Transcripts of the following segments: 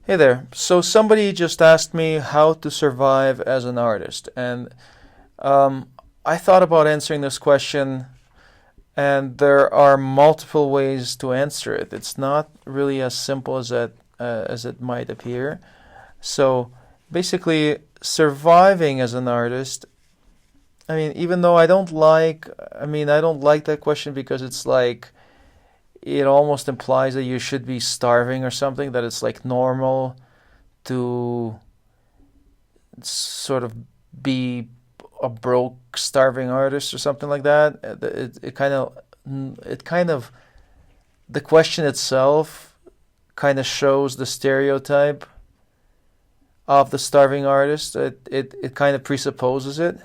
Hey there. So somebody just asked me how to survive as an artist, and um, I thought about answering this question, and there are multiple ways to answer it. It's not really as simple as it might appear. So basically, surviving as an artist. I mean, even though I don't like that question because it's like it almost implies that you should be starving or something, that it's like normal to sort of be a broke, starving artist or something like that. It kind of, the question itself kind of shows the stereotype of the starving artist. It kind of presupposes it.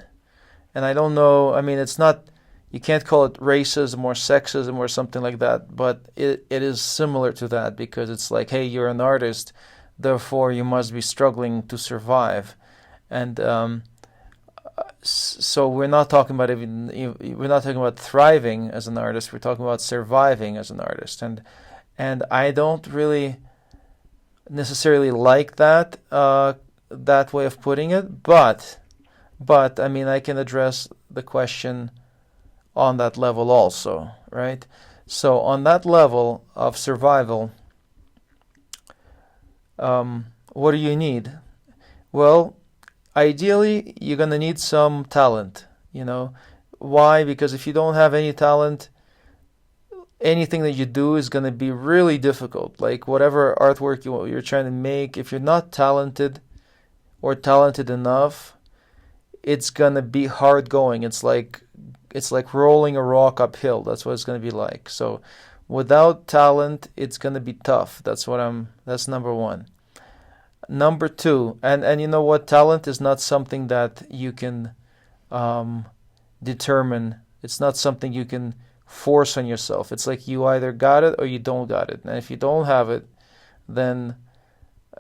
And I don't know, I mean, it's not, you can't call it racism or sexism or something like that, but it is similar to that because it's like, hey, you're an artist, therefore you must be struggling to survive. And so we're not talking about thriving as an artist. We're talking about surviving as an artist, and I don't really necessarily like that way of putting it. But I mean, I can address the question on that level also, right? So on that level of survival, what do you need? Well, ideally, you're gonna need some talent, you know. Why? Because if you don't have any talent, anything that you do is gonna be really difficult. Like whatever artwork you're trying to make, if you're not talented or talented enough, it's gonna be hard going. It's like rolling a rock uphill. That's what it's gonna be like. So without talent, it's gonna be tough. That's number one. Number two, and you know what? Talent is not something that you can um, determine. It's not something you can force on yourself. It's like you either got it or you don't got it. And if you don't have it, then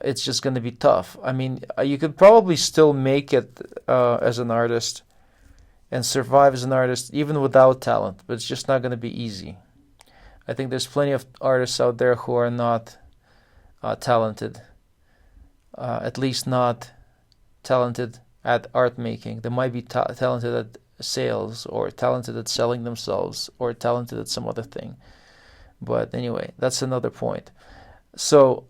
it's just going to be tough. I mean, you could probably still make it as an artist and survive as an artist even without talent, but it's just not going to be easy. I think there's plenty of artists out there who are not talented, at least not talented at art making. They might be talented at sales or talented at selling themselves or talented at some other thing. But anyway, that's another point. So,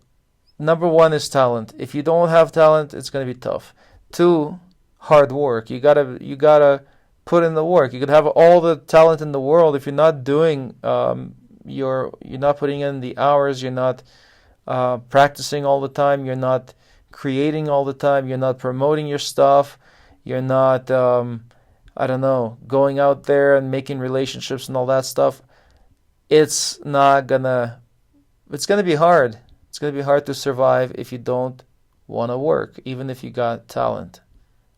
number one is talent. If you don't have talent, it's going to be tough. Two, hard work. You gotta put in the work. You could have all the talent in the world if you're not doing you're not putting in the hours. You're not practicing all the time. You're not creating all the time. You're not promoting your stuff. You're not, I don't know, going out there and making relationships and all that stuff. It's not gonna, it's gonna be hard. It's gonna be hard to survive if you don't want to work, even if you got talent,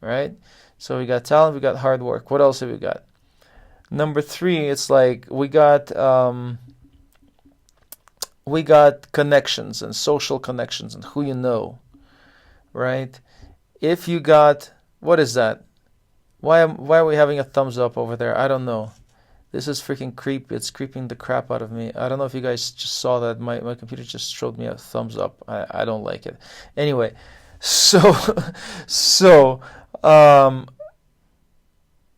right? So we got talent, we got hard work. What else have we got? Number three, it's like we got connections and social connections and who you know, right? If you got, what is that? Why are we having a thumbs up over there? I don't know. This is freaking creepy. It's creeping the crap out of me. I don't know if you guys just saw that. My computer just showed me a thumbs up. I don't like it. Anyway, so so um,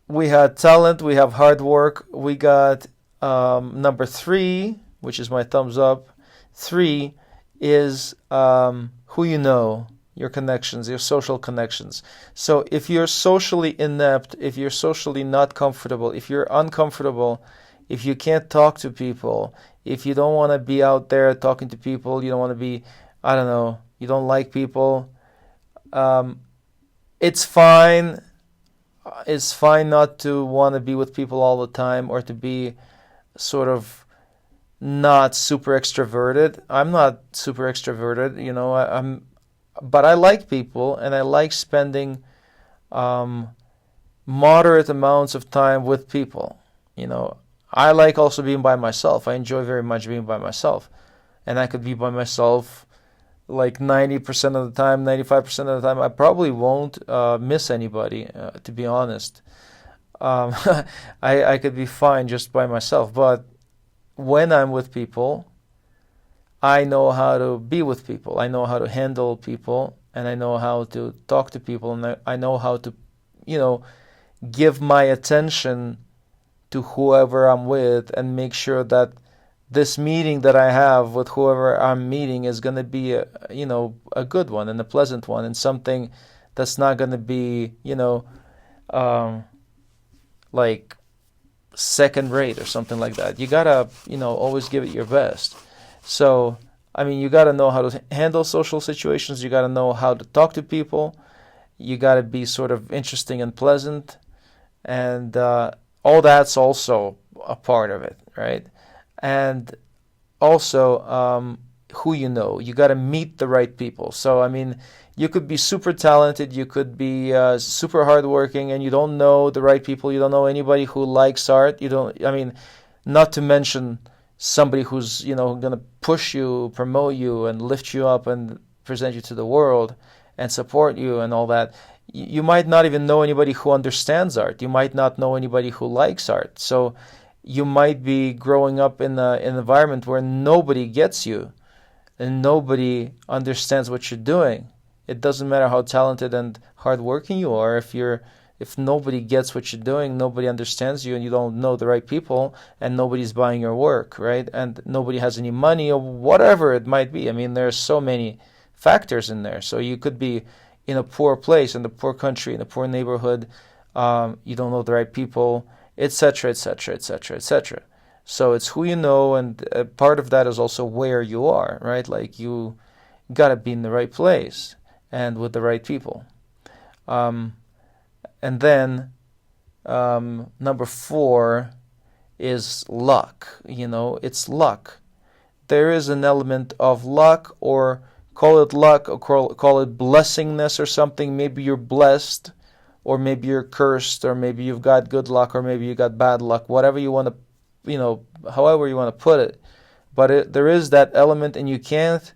we had talent. We have hard work. We got number three, which is my thumbs up. Three is who you know, your connections, your social connections. So if you're socially inept, if you're socially not comfortable, if you're uncomfortable, if you can't talk to people, if you don't want to be out there talking to people, you don't want to be, I don't know, you don't like people, um, it's fine. It's fine not to want to be with people all the time or to be sort of not super extroverted. I'm not super extroverted, you know. But I like people and I like spending um, moderate amounts of time with people. You know, I like also being by myself. I enjoy very much being by myself, and I could be by myself like 90% of the time, 95% of the time. I probably won't miss anybody, to be honest. Um, I could be fine just by myself, but when I'm with people, I know how to be with people. I know how to handle people, and I know how to talk to people, and I know how to, give my attention to whoever I'm with and make sure that this meeting that I have with whoever I'm meeting is going to be a good one and a pleasant one, and something that's not going to be, like second rate or something like that. You gotta, always give it your best. So, you gotta know how to handle social situations. You gotta know how to talk to people. You gotta be sort of interesting and pleasant, and all that's also a part of it, right? And also, who you know. You gotta meet the right people. So, you could be super talented, you could be super hardworking, and you don't know the right people. You don't know anybody who likes art. Not to mention somebody who's, going to push you, promote you, and lift you up and present you to the world and support you and all that. You might not even know anybody who understands art. You might not know anybody who likes art. So you might be growing up in an environment where nobody gets you and nobody understands what you're doing. It doesn't matter how talented and hardworking you are. If nobody gets what you're doing, nobody understands you, and you don't know the right people, and nobody's buying your work, right? And nobody has any money or whatever it might be. There's so many factors in there. So you could be in a poor place, in a poor country, in a poor neighborhood. You don't know the right people, etc., etc., etc., etc. So it's who you know, and part of that is also where you are, right? Like you gotta be in the right place and with the right people. And then number 4 is luck. It's luck. There is an element of luck, or call it luck, or call it blessingness or something. Maybe you're blessed, or maybe you're cursed, or maybe you've got good luck, or maybe you got bad luck. Whatever you want to, however you want to put it. But there is that element, and you can't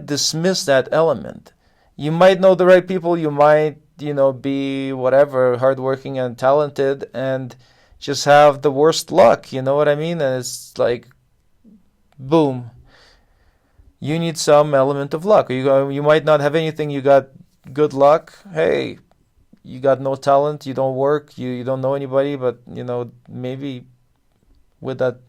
dismiss that element. You might know the right people. You might, be whatever, hardworking and talented, and just have the worst luck. You know what I mean? And it's like, boom. You need some element of luck. You might not have anything. You got good luck. Hey, you got no talent. You don't work. You don't know anybody. But maybe with that,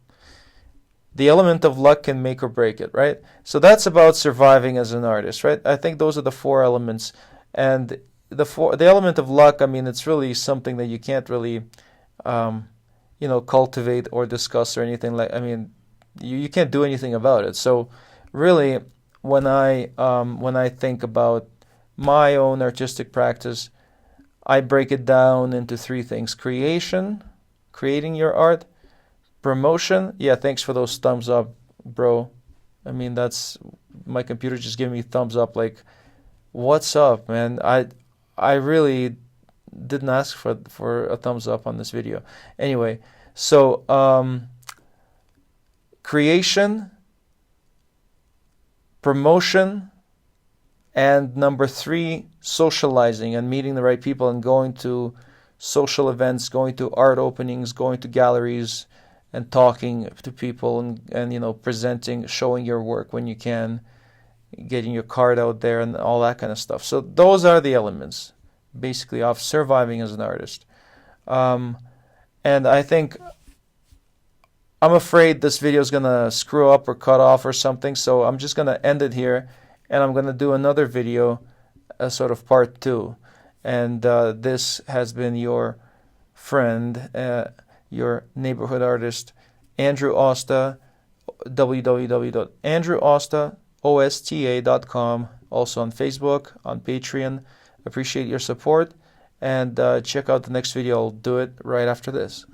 the element of luck can make or break it, right? So that's about surviving as an artist, right? I think those are the 4 elements. And the element of luck, it's really something that you can't really, cultivate or discuss or anything like. You can't do anything about it. So really, when I think about my own artistic practice, I break it down into 3 things: creating your art; promotion. Yeah, thanks for those thumbs up, bro. That's my computer just giving me thumbs up. Like, what's up, man? I really didn't ask for a thumbs up on this video. Anyway, so creation, promotion, and number 3, socializing and meeting the right people and going to social events, going to art openings, going to galleries, and talking to people and presenting, showing your work when you can, getting your card out there and all that kind of stuff. So those are the elements, basically, of surviving as an artist. And I think, I'm afraid this video is going to screw up or cut off or something, so I'm just going to end it here, and I'm going to do another video, sort of part 2. And this has been your friend, your neighborhood artist, Andrew Osta, www.andrewosta.com, also on Facebook, on Patreon. Appreciate your support, and check out the next video. I'll do it right after this.